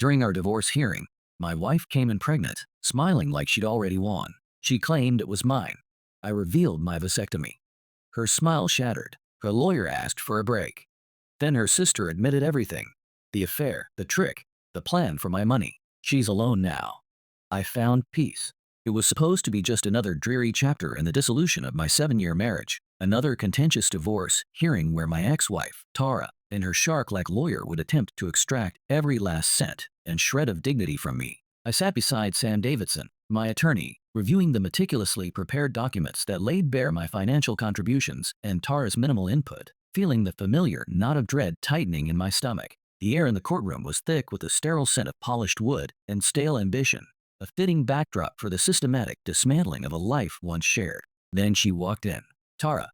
During our divorce hearing, my wife came in pregnant, smiling like she'd already won. She claimed it was mine. I revealed my vasectomy. Her smile shattered. Her lawyer asked for a break. Then her sister admitted everything. The affair, the trick, the plan for my money. She's alone now. I found peace. It was supposed to be just another dreary chapter in the dissolution of my 7-year marriage, another contentious divorce hearing where my ex-wife, Tara, and her shark-like lawyer would attempt to extract every last cent and shred of dignity from me. I sat beside Sam Davidson, my attorney, reviewing the meticulously prepared documents that laid bare my financial contributions and Tara's minimal input, feeling the familiar knot of dread tightening in my stomach. The air in the courtroom was thick with the sterile scent of polished wood and stale ambition, a fitting backdrop for the systematic dismantling of a life once shared. Then she walked in. Tara.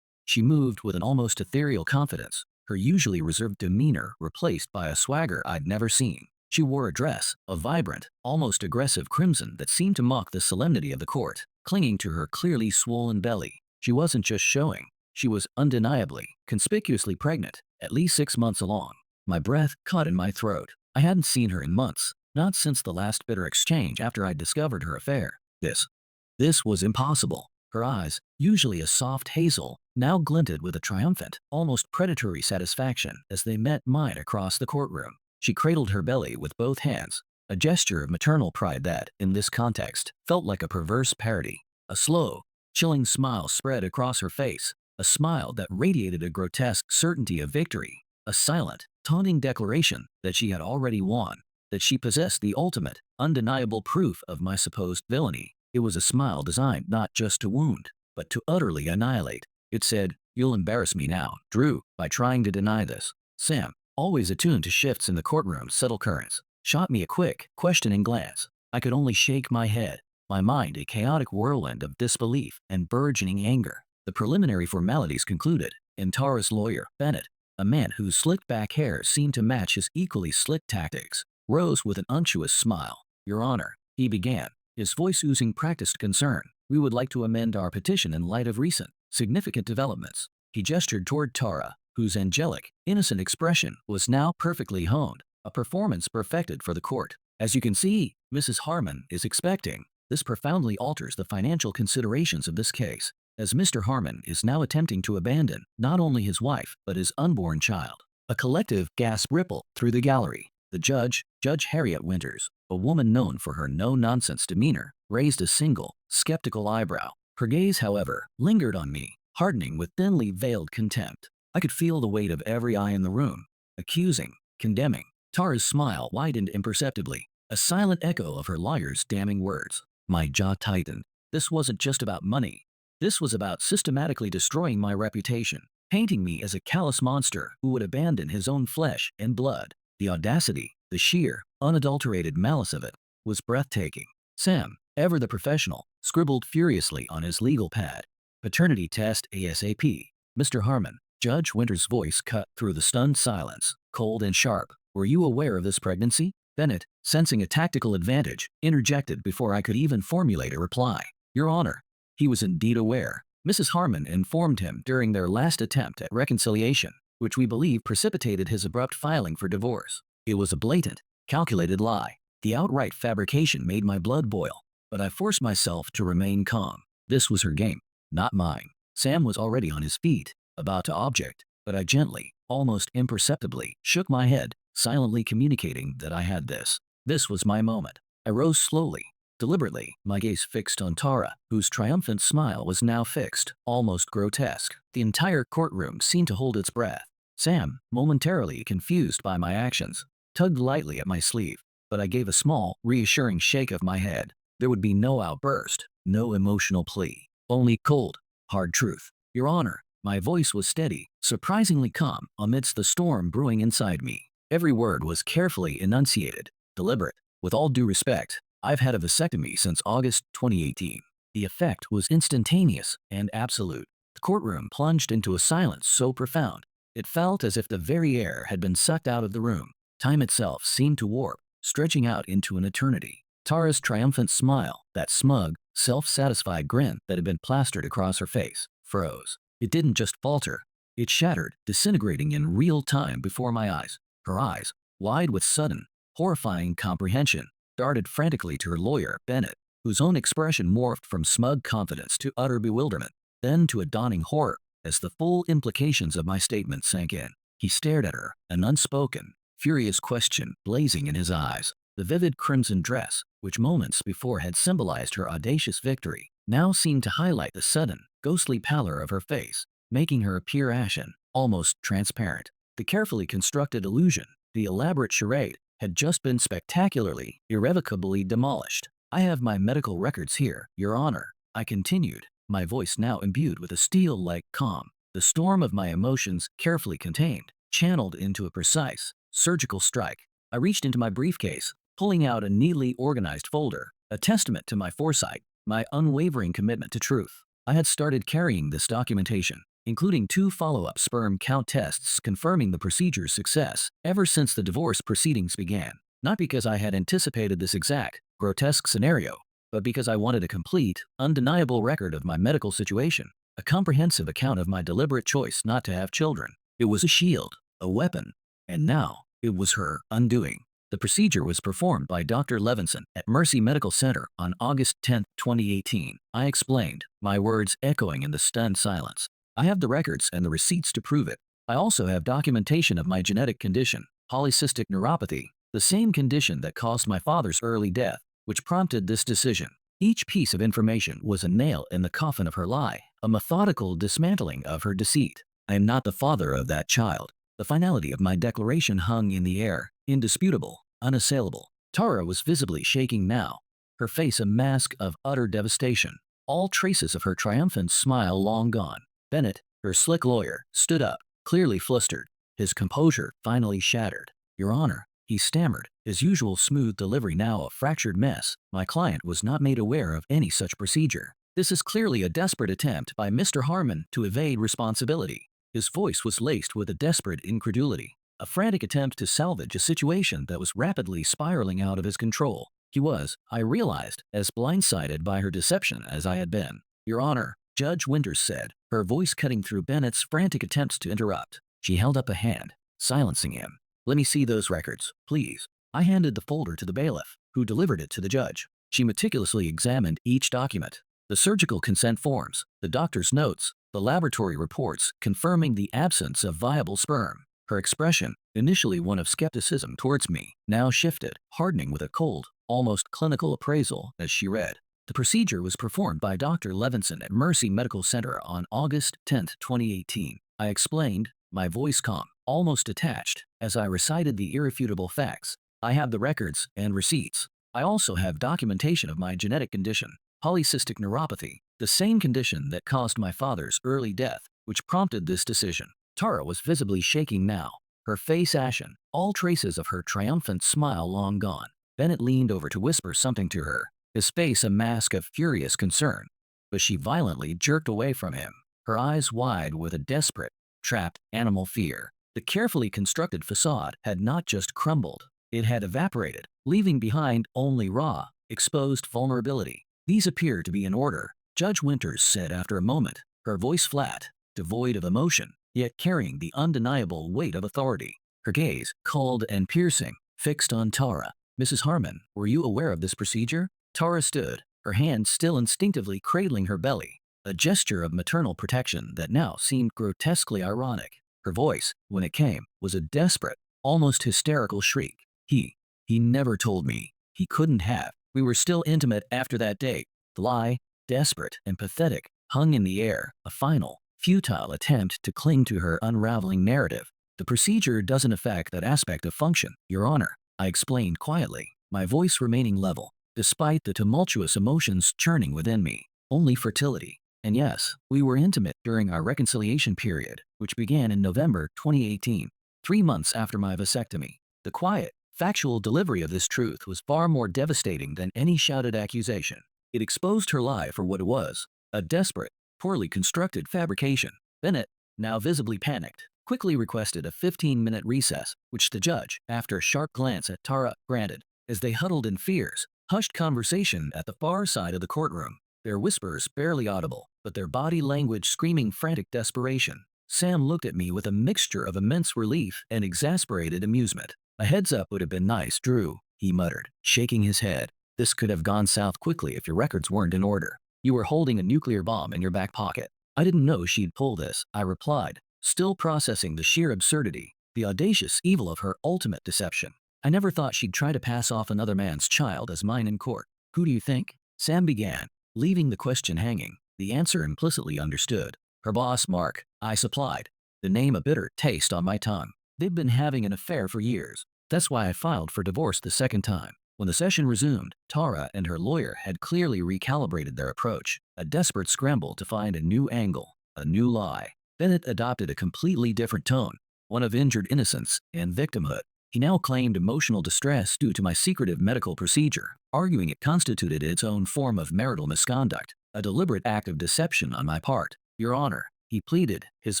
She moved with an almost ethereal confidence, her usually reserved demeanor replaced by a swagger I'd never seen. She wore a dress, a vibrant, almost aggressive crimson that seemed to mock the solemnity of the court, clinging to her clearly swollen belly. She wasn't just showing. She was undeniably, conspicuously pregnant, at least 6 months along. My breath caught in my throat. I hadn't seen her in months, not since the last bitter exchange after I'd discovered her affair. This was impossible. Her eyes, usually a soft hazel, now glinted with a triumphant, almost predatory satisfaction as they met mine across the courtroom. She cradled her belly with both hands, a gesture of maternal pride that, in this context, felt like a perverse parody. A slow, chilling smile spread across her face, a smile that radiated a grotesque certainty of victory, a silent, taunting declaration that she had already won, that she possessed the ultimate, undeniable proof of my supposed villainy. It was a smile designed not just to wound, but to utterly annihilate. It said, "You'll embarrass me now, Drew, by trying to deny this." Sam, always attuned to shifts in the courtroom's subtle currents, shot me a quick, questioning glance. I could only shake my head, my mind a chaotic whirlwind of disbelief and burgeoning anger. The preliminary formalities concluded, and Tara's lawyer, Bennett, a man whose slicked-back hair seemed to match his equally slick tactics, rose with an unctuous smile. "Your Honor," he began, his voice oozing practiced concern, "we would like to amend our petition in light of recent, significant developments." He gestured toward Tara, whose angelic, innocent expression was now perfectly honed, a performance perfected for the court. "As you can see, Mrs. Harmon is expecting. This profoundly alters the financial considerations of this case, as Mr. Harmon is now attempting to abandon not only his wife but his unborn child." A collective gasp rippled through the gallery. The judge, Judge Harriet Winters, a woman known for her no-nonsense demeanor, raised a single, skeptical eyebrow. Her gaze, however, lingered on me, hardening with thinly veiled contempt. I could feel the weight of every eye in the room, accusing, condemning. Tara's smile widened imperceptibly, a silent echo of her lawyer's damning words. My jaw tightened. This wasn't just about money. This was about systematically destroying my reputation, painting me as a callous monster who would abandon his own flesh and blood. The audacity, the sheer, unadulterated malice of it, was breathtaking. Sam, ever the professional, scribbled furiously on his legal pad. "Paternity test ASAP. Mr. Harmon." Judge Winter's voice cut through the stunned silence, cold and sharp. "Were you aware of this pregnancy?" Bennett, sensing a tactical advantage, interjected before I could even formulate a reply. "Your Honor." He was indeed aware. Mrs. Harmon informed him during their last attempt at reconciliation, which we believe precipitated his abrupt filing for divorce. It was a blatant, calculated lie. The outright fabrication made my blood boil, but I forced myself to remain calm. This was her game, not mine. Sam was already on his feet, about to object, but I gently, almost imperceptibly, shook my head, silently communicating that I had this. This was my moment. I rose slowly, deliberately, my gaze fixed on Tara, whose triumphant smile was now fixed, almost grotesque. The entire courtroom seemed to hold its breath. Sam, momentarily confused by my actions, tugged lightly at my sleeve, but I gave a small, reassuring shake of my head. There would be no outburst, no emotional plea, only cold, hard truth. "Your Honor." My voice was steady, surprisingly calm amidst the storm brewing inside me. Every word was carefully enunciated, deliberate. "With all due respect, I've had a vasectomy since August 2018. The effect was instantaneous and absolute." The courtroom plunged into a silence so profound, it felt as if the very air had been sucked out of the room. Time itself seemed to warp, stretching out into an eternity. Tara's triumphant smile, that smug, self-satisfied grin that had been plastered across her face, froze. It didn't just falter. It shattered, disintegrating in real time before my eyes. Her eyes, wide with sudden, horrifying comprehension, darted frantically to her lawyer, Bennett, whose own expression morphed from smug confidence to utter bewilderment, then to a dawning horror as the full implications of my statement sank in. He stared at her, an unspoken, furious question blazing in his eyes. The vivid crimson dress, which moments before had symbolized her audacious victory, now seemed to highlight the sudden, ghostly pallor of her face, making her appear ashen, almost transparent. The carefully constructed illusion, the elaborate charade, had just been spectacularly, irrevocably demolished. "I have my medical records here, Your Honor," I continued, my voice now imbued with a steel-like calm, the storm of my emotions carefully contained, channeled into a precise, surgical strike. I reached into my briefcase, pulling out a neatly organized folder, a testament to my foresight, my unwavering commitment to truth. I had started carrying this documentation, including 2 follow-up sperm count tests confirming the procedure's success, ever since the divorce proceedings began. Not because I had anticipated this exact, grotesque scenario, but because I wanted a complete, undeniable record of my medical situation, a comprehensive account of my deliberate choice not to have children. It was a shield, a weapon, and now it was her undoing. The procedure was performed by Dr. Levinson at Mercy Medical Center on August 10, 2018. I explained, my words echoing in the stunned silence. "I have the records and the receipts to prove it. I also have documentation of my genetic condition, polycystic neuropathy, the same condition that caused my father's early death, which prompted this decision." Each piece of information was a nail in the coffin of her lie, a methodical dismantling of her deceit. I am not the father of that child. The finality of my declaration hung in the air, indisputable, unassailable. Tara was visibly shaking now, her face a mask of utter devastation, all traces of her triumphant smile long gone. Bennett, her slick lawyer, stood up, clearly flustered, his composure finally shattered. "Your Honor," he stammered, his usual smooth delivery now a fractured mess, "my client was not made aware of any such procedure. This is clearly a desperate attempt by Mr. Harmon to evade responsibility." His voice was laced with a desperate incredulity, a frantic attempt to salvage a situation that was rapidly spiraling out of his control. He was, I realized, as blindsided by her deception as I had been. "Your Honor," Judge Winters said, her voice cutting through Bennett's frantic attempts to interrupt. She held up a hand, silencing him. "Let me see those records, please." I handed the folder to the bailiff, who delivered it to the judge. She meticulously examined each document, the surgical consent forms, the doctor's notes, the laboratory reports confirming the absence of viable sperm. Her expression, initially one of skepticism towards me, now shifted, hardening with a cold, almost clinical appraisal as she read. The procedure was performed by Dr. Levinson at Mercy Medical Center on August 10, 2018. I explained, my voice calm, almost detached, as I recited the irrefutable facts. "I have the records and receipts. I also have documentation of my genetic condition, polycystic neuropathy, the same condition that caused my father's early death, which prompted this decision." Tara was visibly shaking now, her face ashen, all traces of her triumphant smile long gone. Bennett leaned over to whisper something to her, his face a mask of furious concern, but she violently jerked away from him, her eyes wide with a desperate, trapped animal fear. The carefully constructed facade had not just crumbled, it had evaporated, leaving behind only raw, exposed vulnerability. "These appear to be in order," Judge Winters said after a moment, her voice flat, devoid of emotion, yet carrying the undeniable weight of authority. Her gaze, cold and piercing, fixed on Tara. "Mrs. Harmon, were you aware of this procedure?" Tara stood, her hand still instinctively cradling her belly, a gesture of maternal protection that now seemed grotesquely ironic. Her voice, when it came, was a desperate, almost hysterical shriek. He never told me. He couldn't have. We were still intimate after that date." The lie, desperate and pathetic, hung in the air, a final, futile attempt to cling to her unraveling narrative. "The procedure doesn't affect that aspect of function, Your Honor," I explained quietly, my voice remaining level, despite the tumultuous emotions churning within me. "Only fertility. And yes, we were intimate during our reconciliation period, which began in November 2018, 3 months after my vasectomy." The quiet, factual delivery of this truth was far more devastating than any shouted accusation. It exposed her lie for what it was, a desperate, poorly constructed fabrication. Bennett, now visibly panicked, quickly requested a 15-minute recess, which the judge, after a sharp glance at Tara, granted. As they huddled in fierce, hushed conversation at the far side of the courtroom, their whispers barely audible, but their body language screaming frantic desperation. Sam looked at me with a mixture of immense relief and exasperated amusement. A heads up would have been nice, Drew, he muttered, shaking his head. This could have gone south quickly if your records weren't in order. You were holding a nuclear bomb in your back pocket. I didn't know she'd pull this, I replied, still processing the sheer absurdity, the audacious evil of her ultimate deception. I never thought she'd try to pass off another man's child as mine in court. Who do you think? Sam began, leaving the question hanging, the answer implicitly understood. Her boss, Mark, I supplied, the name a bitter taste on my tongue. They've been having an affair for years. That's why I filed for divorce the second time. When the session resumed, Tara and her lawyer had clearly recalibrated their approach, a desperate scramble to find a new angle, a new lie. Bennett adopted a completely different tone, one of injured innocence and victimhood. He now claimed emotional distress due to my secretive medical procedure, arguing it constituted its own form of marital misconduct, a deliberate act of deception on my part. Your Honor, he pleaded, his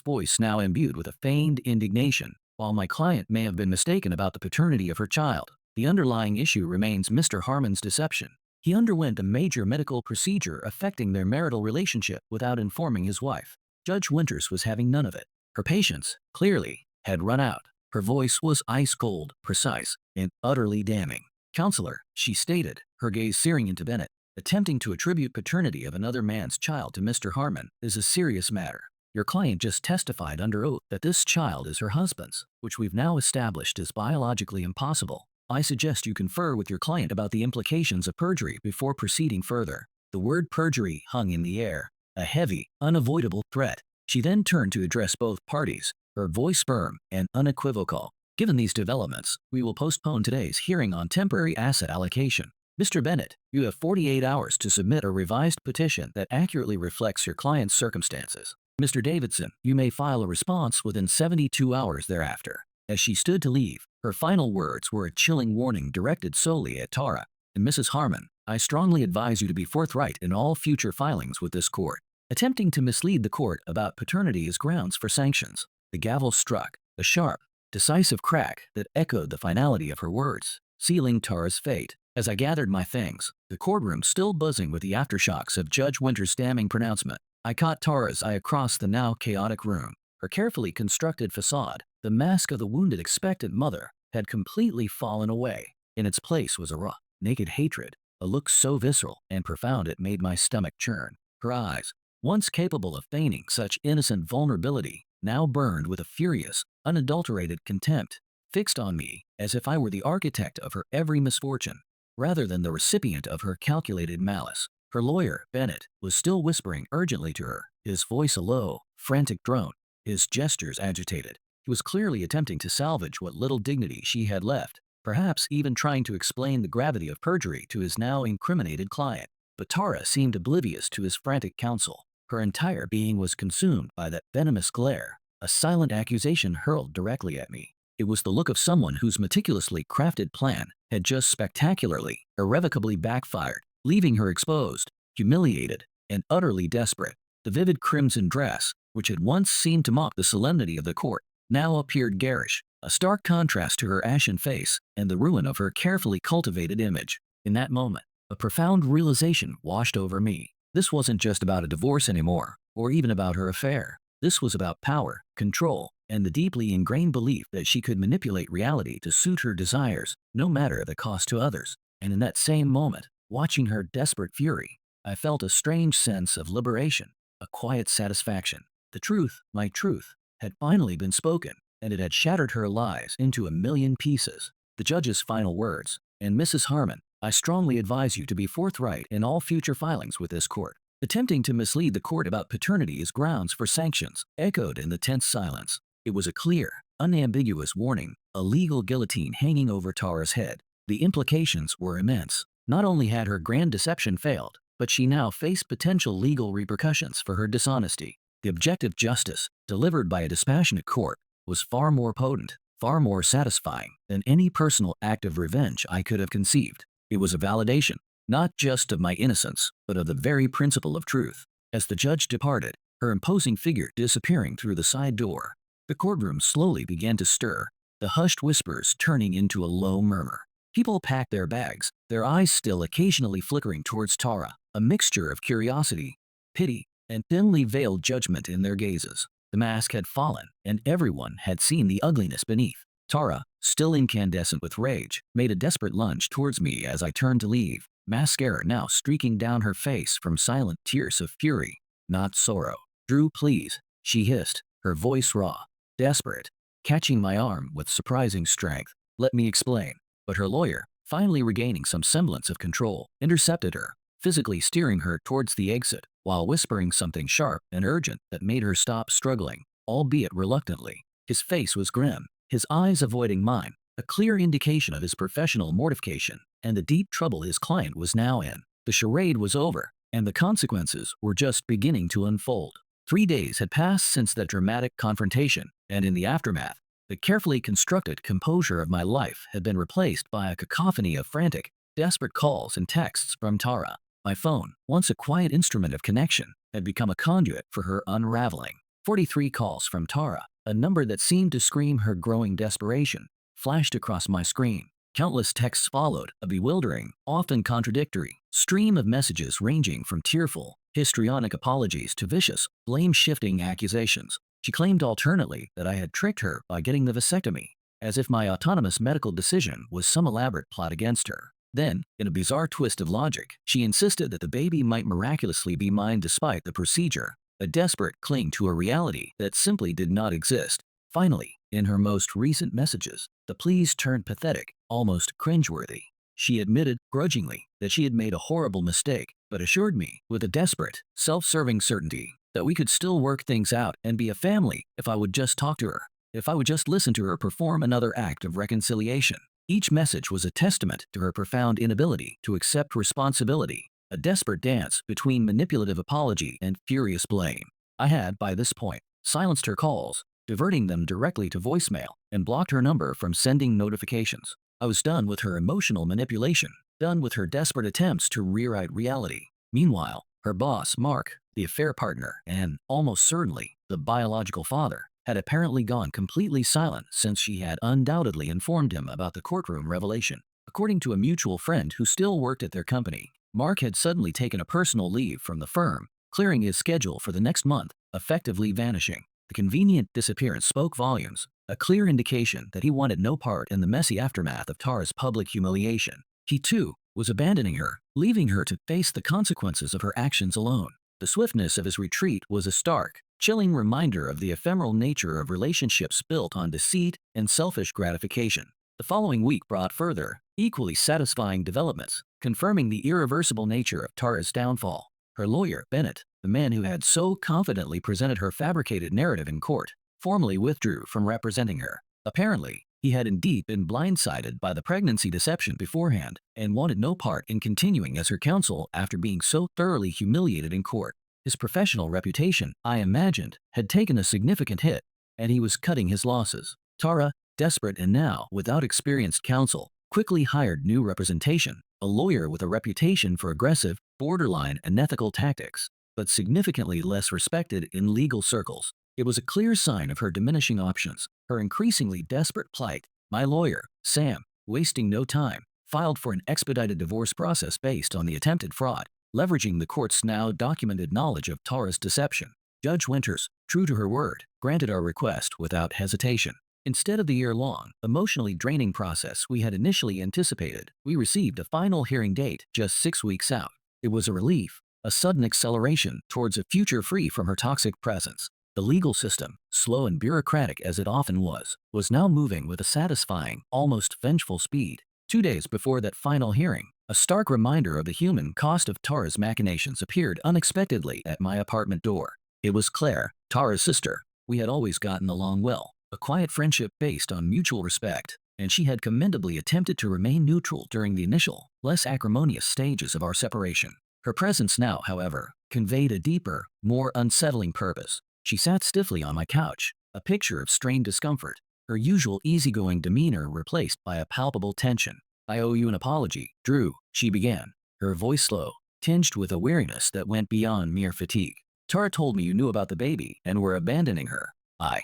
voice now imbued with a feigned indignation. While my client may have been mistaken about the paternity of her child, the underlying issue remains Mr. Harmon's deception. He underwent a major medical procedure affecting their marital relationship without informing his wife. Judge Winters was having none of it. Her patience, clearly, had run out. Her voice was ice-cold, precise, and utterly damning. Counselor, she stated, her gaze searing into Bennett, attempting to attribute paternity of another man's child to Mr. Harmon is a serious matter. Your client just testified under oath that this child is her husband's, which we've now established is biologically impossible. I suggest you confer with your client about the implications of perjury before proceeding further. The word perjury hung in the air, a heavy, unavoidable threat. She then turned to address both parties, her voice firm and unequivocal. Given these developments, we will postpone today's hearing on temporary asset allocation. Mr. Bennett, you have 48 hours to submit a revised petition that accurately reflects your client's circumstances. Mr. Davidson, you may file a response within 72 hours thereafter. As she stood to leave, her final words were a chilling warning directed solely at Tara. And Mrs. Harmon, I strongly advise you to be forthright in all future filings with this court. Attempting to mislead the court about paternity is grounds for sanctions. The gavel struck, a sharp, decisive crack that echoed the finality of her words, sealing Tara's fate. As I gathered my things, the courtroom still buzzing with the aftershocks of Judge Winters' damning pronouncement, I caught Tara's eye across the now chaotic room. Her carefully constructed facade, the mask of the wounded expectant mother, had completely fallen away. In its place was a raw, naked hatred, a look so visceral and profound it made my stomach churn. Her eyes, once capable of feigning such innocent vulnerability, now burned with a furious, unadulterated contempt, fixed on me as if I were the architect of her every misfortune, rather than the recipient of her calculated malice. Her lawyer, Bennett, was still whispering urgently to her, his voice a low, frantic drone, his gestures agitated. He was clearly attempting to salvage what little dignity she had left, perhaps even trying to explain the gravity of perjury to his now incriminated client. But Tara seemed oblivious to his frantic counsel. Her entire being was consumed by that venomous glare, a silent accusation hurled directly at me. It was the look of someone whose meticulously crafted plan had just spectacularly, irrevocably backfired, leaving her exposed, humiliated, and utterly desperate. The vivid crimson dress, which had once seemed to mock the solemnity of the court, now appeared garish, a stark contrast to her ashen face and the ruin of her carefully cultivated image. In that moment, a profound realization washed over me. This wasn't just about a divorce anymore, or even about her affair. This was about power, control, and the deeply ingrained belief that she could manipulate reality to suit her desires, no matter the cost to others. And in that same moment, watching her desperate fury, I felt a strange sense of liberation, a quiet satisfaction. The truth, my truth, had finally been spoken, and it had shattered her lies into a million pieces. The judge's final words, and Mrs. Harmon, I strongly advise you to be forthright in all future filings with this court. Attempting to mislead the court about paternity is grounds for sanctions, echoed in the tense silence. It was a clear, unambiguous warning, a legal guillotine hanging over Tara's head. The implications were immense. Not only had her grand deception failed, but she now faced potential legal repercussions for her dishonesty. The objective justice, delivered by a dispassionate court, was far more potent, far more satisfying than any personal act of revenge I could have conceived. It was a validation, not just of my innocence, but of the very principle of truth. As the judge departed, her imposing figure disappearing through the side door, the courtroom slowly began to stir, the hushed whispers turning into a low murmur. People packed their bags, their eyes still occasionally flickering towards Tara, a mixture of curiosity, pity, and thinly veiled judgment in their gazes. The mask had fallen, and everyone had seen the ugliness beneath. Tara, still incandescent with rage, made a desperate lunge towards me as I turned to leave, mascara now streaking down her face from silent tears of fury, not sorrow. "Drew, please," she hissed, her voice raw, desperate, catching my arm with surprising strength. "Let me explain." But her lawyer, finally regaining some semblance of control, intercepted her, physically steering her towards the exit, while whispering something sharp and urgent that made her stop struggling, albeit reluctantly. His face was grim, his eyes avoiding mine, a clear indication of his professional mortification and the deep trouble his client was now in. The charade was over, and the consequences were just beginning to unfold. 3 days had passed since that dramatic confrontation, and in the aftermath, the carefully constructed composure of my life had been replaced by a cacophony of frantic, desperate calls and texts from Tara. My phone, once a quiet instrument of connection, had become a conduit for her unraveling. 43 calls from Tara, a number that seemed to scream her growing desperation, flashed across my screen. Countless texts followed, a bewildering, often contradictory, stream of messages ranging from tearful, histrionic apologies to vicious, blame-shifting accusations. She claimed alternately that I had tricked her by getting the vasectomy, as if my autonomous medical decision was some elaborate plot against her. Then, in a bizarre twist of logic, she insisted that the baby might miraculously be mine despite the procedure, a desperate cling to a reality that simply did not exist. Finally, in her most recent messages, the pleas turned pathetic, almost cringeworthy. She admitted, grudgingly, that she had made a horrible mistake, but assured me, with a desperate, self-serving certainty, that we could still work things out and be a family if I would just talk to her, if I would just listen to her perform another act of reconciliation. Each message was a testament to her profound inability to accept responsibility, a desperate dance between manipulative apology and furious blame. I had, by this point, silenced her calls, diverting them directly to voicemail, and blocked her number from sending notifications. I was done with her emotional manipulation, done with her desperate attempts to rewrite reality. Meanwhile, her boss, Mark, the affair partner, and, almost certainly, the biological father, had apparently gone completely silent since she had undoubtedly informed him about the courtroom revelation. According to a mutual friend who still worked at their company, Mark had suddenly taken a personal leave from the firm, clearing his schedule for the next month, effectively vanishing. The convenient disappearance spoke volumes, a clear indication that he wanted no part in the messy aftermath of Tara's public humiliation. He, too, was abandoning her, leaving her to face the consequences of her actions alone. The swiftness of his retreat was a stark, chilling reminder of the ephemeral nature of relationships built on deceit and selfish gratification. The following week brought further, equally satisfying developments, confirming the irreversible nature of Tara's downfall. Her lawyer, Bennett, the man who had so confidently presented her fabricated narrative in court, formally withdrew from representing her. Apparently, he had indeed been blindsided by the pregnancy deception beforehand and wanted no part in continuing as her counsel after being so thoroughly humiliated in court. His professional reputation, I imagined, had taken a significant hit, and he was cutting his losses. Tara, desperate and now without experienced counsel, quickly hired new representation, a lawyer with a reputation for aggressive, borderline unethical tactics, but significantly less respected in legal circles. It was a clear sign of her diminishing options, her increasingly desperate plight. My lawyer, Sam, wasting no time, filed for an expedited divorce process based on the attempted fraud, leveraging the court's now documented knowledge of Tara's deception. Judge Winters, true to her word, granted our request without hesitation. Instead of the year-long, emotionally draining process we had initially anticipated, we received a final hearing date just 6 weeks out. It was a relief, a sudden acceleration towards a future free from her toxic presence. The legal system, slow and bureaucratic as it often was now moving with a satisfying, almost vengeful speed. 2 days before that final hearing, a stark reminder of the human cost of Tara's machinations appeared unexpectedly at my apartment door. It was Claire, Tara's sister. We had always gotten along well, a quiet friendship based on mutual respect, and she had commendably attempted to remain neutral during the initial, less acrimonious stages of our separation. Her presence now, however, conveyed a deeper, more unsettling purpose. She sat stiffly on my couch, a picture of strained discomfort, her usual easygoing demeanor replaced by a palpable tension. "I owe you an apology, Drew," she began, her voice slow, tinged with a weariness that went beyond mere fatigue. "Tara told me you knew about the baby and were abandoning her. I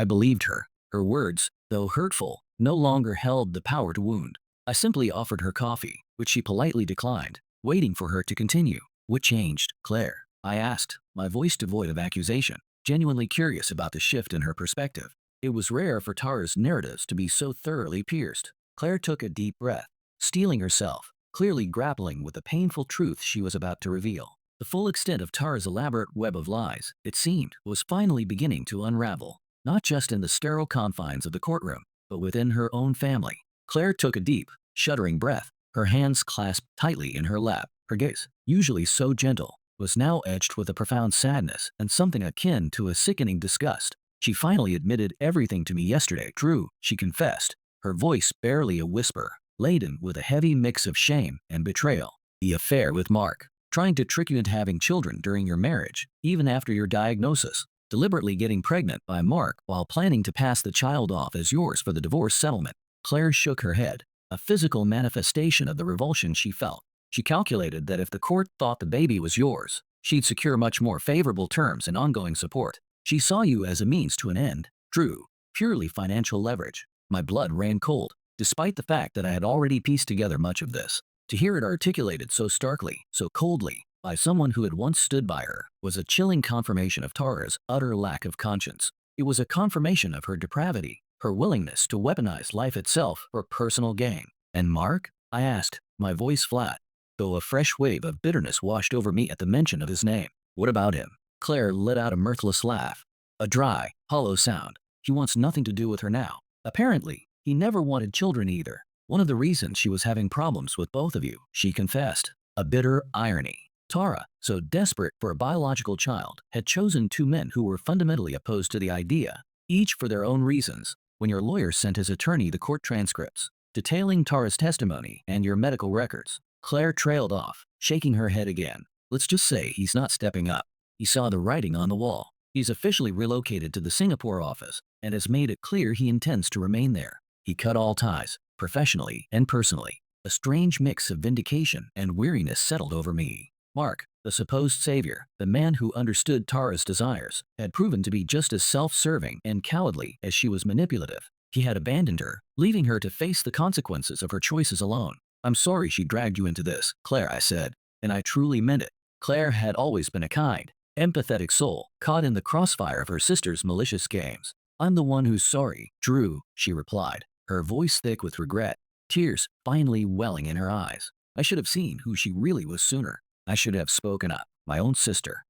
believed her." Her words, though hurtful, no longer held the power to wound. I simply offered her coffee, which she politely declined, waiting for her to continue. "What changed, Claire?" I asked, my voice devoid of accusation. genuinely curious about the shift in her perspective. It was rare for Tara's narratives to be so thoroughly pierced. Claire took a deep breath, steeling herself, clearly grappling with the painful truth she was about to reveal. The full extent of Tara's elaborate web of lies, it seemed, was finally beginning to unravel, not just in the sterile confines of the courtroom, but within her own family. Claire took a deep, shuddering breath, her hands clasped tightly in her lap. Her gaze, usually so gentle, was now edged with a profound sadness and something akin to a sickening disgust. She finally admitted everything to me yesterday. True, she confessed, her voice barely a whisper, laden with a heavy mix of shame and betrayal. The affair with Mark, trying to trick you into having children during your marriage, even after your diagnosis, deliberately getting pregnant by Mark while planning to pass the child off as yours for the divorce settlement. Claire shook her head, a physical manifestation of the revulsion she felt. She calculated that if the court thought the baby was yours, she'd secure much more favorable terms and ongoing support. She saw you as a means to an end. True, purely financial leverage. My blood ran cold, despite the fact that I had already pieced together much of this. To hear it articulated so starkly, so coldly, by someone who had once stood by her, was a chilling confirmation of Tara's utter lack of conscience. It was a confirmation of her depravity, her willingness to weaponize life itself for personal gain. And Mark? I asked, my voice flat, though a fresh wave of bitterness washed over me at the mention of his name. What about him? Claire let out a mirthless laugh, a dry, hollow sound. He wants nothing to do with her now. Apparently, he never wanted children either. One of the reasons she was having problems with both of you, she confessed. A bitter irony. Tara, so desperate for a biological child, had chosen two men who were fundamentally opposed to the idea, each for their own reasons. When your lawyer sent his attorney the court transcripts, detailing Tara's testimony and your medical records, Claire trailed off, shaking her head again. Let's just say he's not stepping up. He saw the writing on the wall. He's officially relocated to the Singapore office and has made it clear he intends to remain there. He cut all ties, professionally and personally. A strange mix of vindication and weariness settled over me. Mark, the supposed savior, the man who understood Tara's desires, had proven to be just as self-serving and cowardly as she was manipulative. He had abandoned her, leaving her to face the consequences of her choices alone. I'm sorry she dragged you into this, Claire, I said, and I truly meant it. Claire had always been a kind, empathetic soul, caught in the crossfire of her sister's malicious games. I'm the one who's sorry, Drew, she replied, her voice thick with regret, tears finally welling in her eyes. I should have seen who she really was sooner. I should have spoken up, my own sister.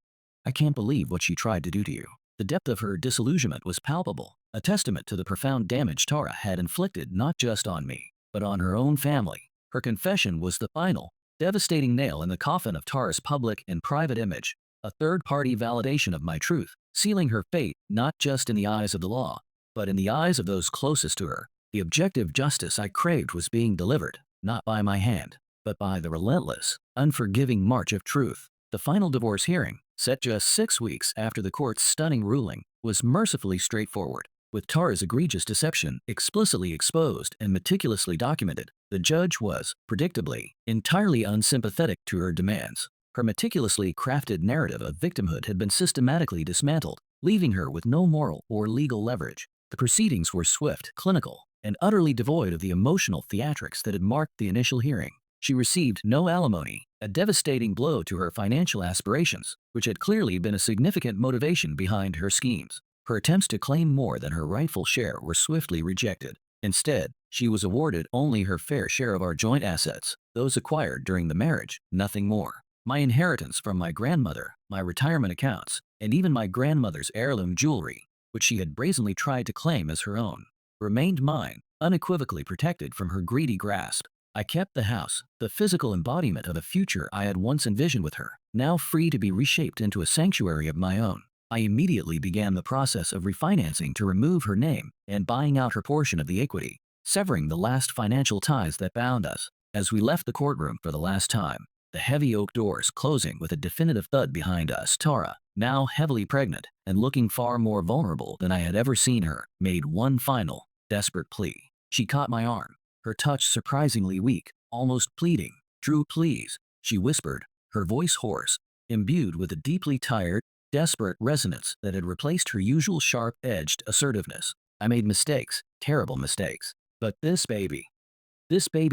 I can't believe what she tried to do to you. The depth of her disillusionment was palpable, a testament to the profound damage Tara had inflicted not just on me, but on her own family. Her confession was the final, devastating nail in the coffin of Tara's public and private image, a third-party validation of my truth, sealing her fate not just in the eyes of the law, but in the eyes of those closest to her. The objective justice I craved was being delivered, not by my hand, but by the relentless, unforgiving march of truth. The final divorce hearing, set just 6 weeks after the court's stunning ruling, was mercifully straightforward. With Tara's egregious deception explicitly exposed and meticulously documented, the judge was, predictably, entirely unsympathetic to her demands. Her meticulously crafted narrative of victimhood had been systematically dismantled, leaving her with no moral or legal leverage. The proceedings were swift, clinical, and utterly devoid of the emotional theatrics that had marked the initial hearing. She received no alimony, a devastating blow to her financial aspirations, which had clearly been a significant motivation behind her schemes. Her attempts to claim more than her rightful share were swiftly rejected. Instead, she was awarded only her fair share of our joint assets, those acquired during the marriage, nothing more. My inheritance from my grandmother, my retirement accounts, and even my grandmother's heirloom jewelry, which she had brazenly tried to claim as her own, remained mine, unequivocally protected from her greedy grasp. I kept the house, the physical embodiment of a future I had once envisioned with her, now free to be reshaped into a sanctuary of my own. I immediately began the process of refinancing to remove her name and buying out her portion of the equity, severing the last financial ties that bound us. As we left the courtroom for the last time, the heavy oak doors closing with a definitive thud behind us, Tara, now heavily pregnant and looking far more vulnerable than I had ever seen her, made one final, desperate plea. She caught my arm, her touch surprisingly weak, almost pleading. Drew, please, she whispered, her voice hoarse, imbued with a deeply tired, desperate resonance that had replaced her usual sharp-edged assertiveness. I made mistakes, terrible mistakes. But this baby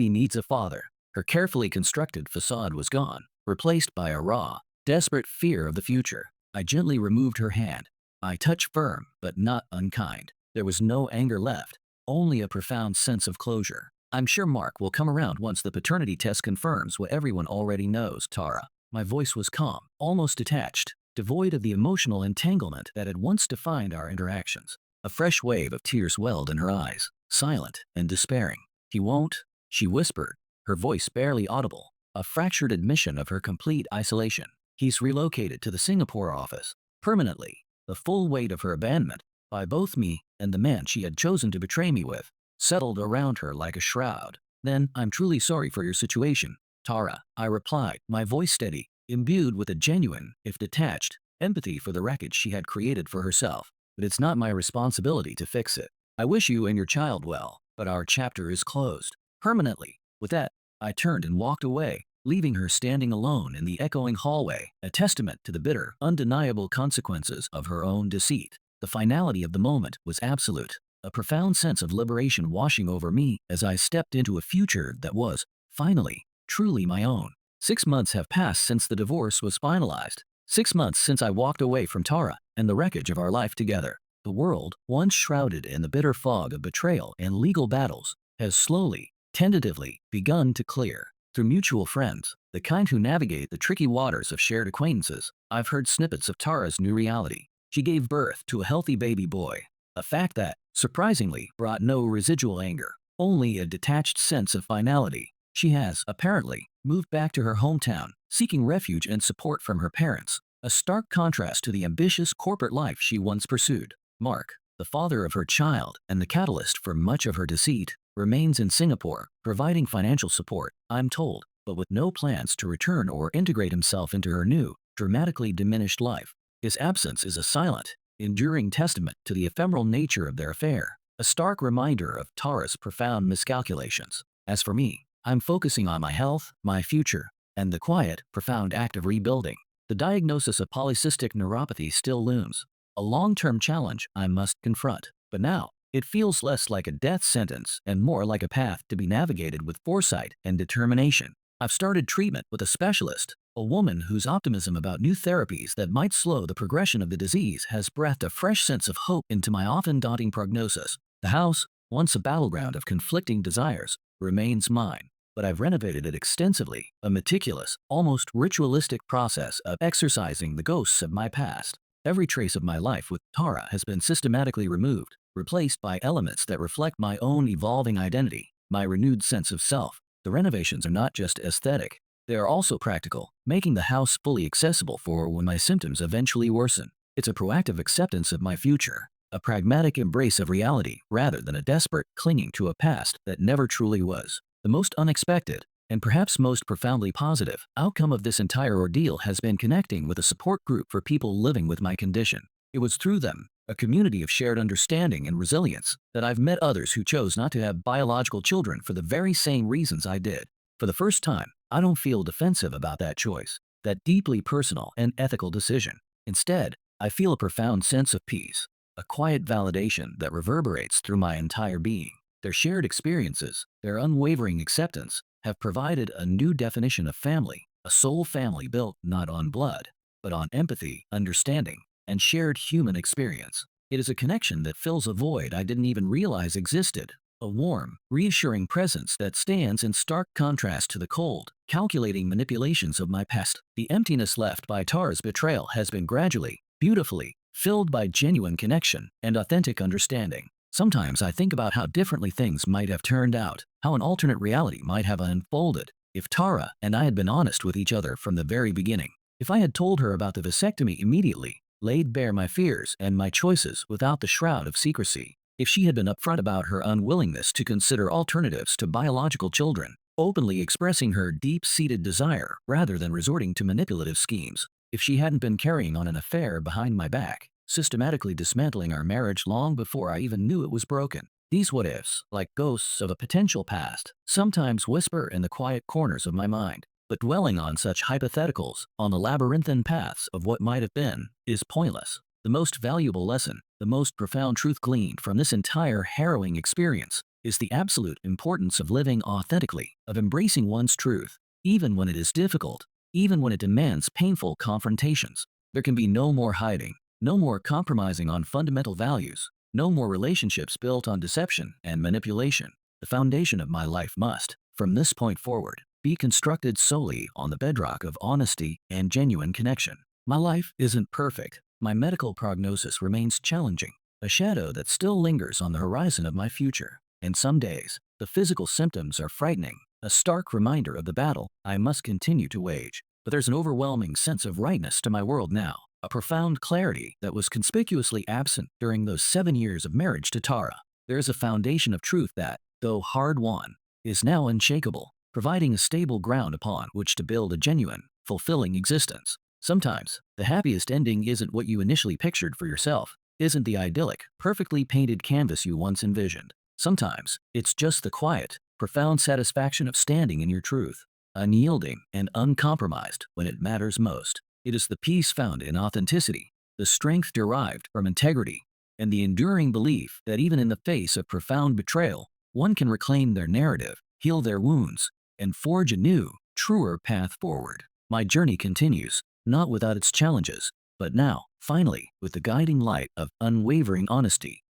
needs a father. Her carefully constructed facade was gone, replaced by a raw, desperate fear of the future. I gently removed her hand. I touch firm, but not unkind. There was no anger left, only a profound sense of closure. I'm sure Mark will come around once the paternity test confirms what everyone already knows, Tara. My voice was calm, almost detached, devoid of the emotional entanglement that had once defined our interactions. A fresh wave of tears welled in her eyes, silent and despairing. He won't, she whispered, her voice barely audible, a fractured admission of her complete isolation. He's relocated to the Singapore office, permanently. The full weight of her abandonment, by both me and the man she had chosen to betray me with, settled around her like a shroud. Then, I'm truly sorry for your situation, Tara, I replied, my voice steady, imbued with a genuine, if detached, empathy for the wreckage she had created for herself. But it's not my responsibility to fix it. I wish you and your child well, but our chapter is closed. Permanently. With that, I turned and walked away, leaving her standing alone in the echoing hallway, a testament to the bitter, undeniable consequences of her own deceit. The finality of the moment was absolute, a profound sense of liberation washing over me as I stepped into a future that was, finally, truly my own. 6 months have passed since the divorce was finalized. 6 months since I walked away from Tara and the wreckage of our life together. The world, once shrouded in the bitter fog of betrayal and legal battles, has slowly, tentatively, begun to clear. Through mutual friends, the kind who navigate the tricky waters of shared acquaintances, I've heard snippets of Tara's new reality. She gave birth to a healthy baby boy, a fact that, surprisingly, brought no residual anger, only a detached sense of finality. She has, apparently, moved back to her hometown, seeking refuge and support from her parents, a stark contrast to the ambitious corporate life she once pursued. Mark, the father of her child and the catalyst for much of her deceit, remains in Singapore, providing financial support, I'm told, but with no plans to return or integrate himself into her new, dramatically diminished life. His absence is a silent, enduring testament to the ephemeral nature of their affair, a stark reminder of Tara's profound miscalculations. As for me, I'm focusing on my health, my future, and the quiet, profound act of rebuilding. The diagnosis of polycystic neuropathy still looms, a long-term challenge I must confront. But now, it feels less like a death sentence and more like a path to be navigated with foresight and determination. I've started treatment with a specialist, a woman whose optimism about new therapies that might slow the progression of the disease has breathed a fresh sense of hope into my often daunting prognosis. The house, once a battleground of conflicting desires, remains mine, but I've renovated it extensively, a meticulous, almost ritualistic process of exorcising the ghosts of my past. Every trace of my life with Tara has been systematically removed, replaced by elements that reflect my own evolving identity, my renewed sense of self. The renovations are not just aesthetic, they are also practical, making the house fully accessible for when my symptoms eventually worsen. It's a proactive acceptance of my future, a pragmatic embrace of reality rather than a desperate clinging to a past that never truly was. The most unexpected, and perhaps most profoundly positive, outcome of this entire ordeal has been connecting with a support group for people living with my condition. It was through them, a community of shared understanding and resilience, that I've met others who chose not to have biological children for the very same reasons I did. For the first time, I don't feel defensive about that choice, that deeply personal and ethical decision. Instead, I feel a profound sense of peace, a quiet validation that reverberates through my entire being. Their shared experiences, their unwavering acceptance, have provided a new definition of family, a soul family built not on blood, but on empathy, understanding, and shared human experience. It is a connection that fills a void I didn't even realize existed, a warm, reassuring presence that stands in stark contrast to the cold, calculating manipulations of my past. The emptiness left by Tara's betrayal has been gradually, beautifully, filled by genuine connection and authentic understanding. Sometimes I think about how differently things might have turned out, how an alternate reality might have unfolded, if Tara and I had been honest with each other from the very beginning. If I had told her about the vasectomy immediately, laid bare my fears and my choices without the shroud of secrecy. If she had been upfront about her unwillingness to consider alternatives to biological children, openly expressing her deep-seated desire rather than resorting to manipulative schemes. If she hadn't been carrying on an affair behind my back, systematically dismantling our marriage long before I even knew it was broken. These what-ifs, like ghosts of a potential past, sometimes whisper in the quiet corners of my mind. But dwelling on such hypotheticals, on the labyrinthine paths of what might have been, is pointless. The most valuable lesson, the most profound truth gleaned from this entire harrowing experience, is the absolute importance of living authentically, of embracing one's truth, even when it is difficult, even when it demands painful confrontations. There can be no more hiding, No more compromising on fundamental values. No more relationships built on deception and manipulation. The foundation of my life must, from this point forward, be constructed solely on the bedrock of honesty and genuine connection. My life isn't perfect. My medical prognosis remains challenging, a shadow that still lingers on the horizon of my future. And some days, the physical symptoms are frightening, a stark reminder of the battle I must continue to wage. But there's an overwhelming sense of rightness to my world now, a profound clarity that was conspicuously absent during those 7 years of marriage to Tara. There is a foundation of truth that, though hard-won, is now unshakable, providing a stable ground upon which to build a genuine, fulfilling existence. Sometimes, the happiest ending isn't what you initially pictured for yourself, isn't the idyllic, perfectly painted canvas you once envisioned. Sometimes, it's just the quiet, profound satisfaction of standing in your truth, unyielding and uncompromised when it matters most. It is the peace found in authenticity, the strength derived from integrity, and the enduring belief that even in the face of profound betrayal, one can reclaim their narrative, heal their wounds, and forge a new, truer path forward. My journey continues, not without its challenges, but now, finally, with the guiding light of unwavering honesty,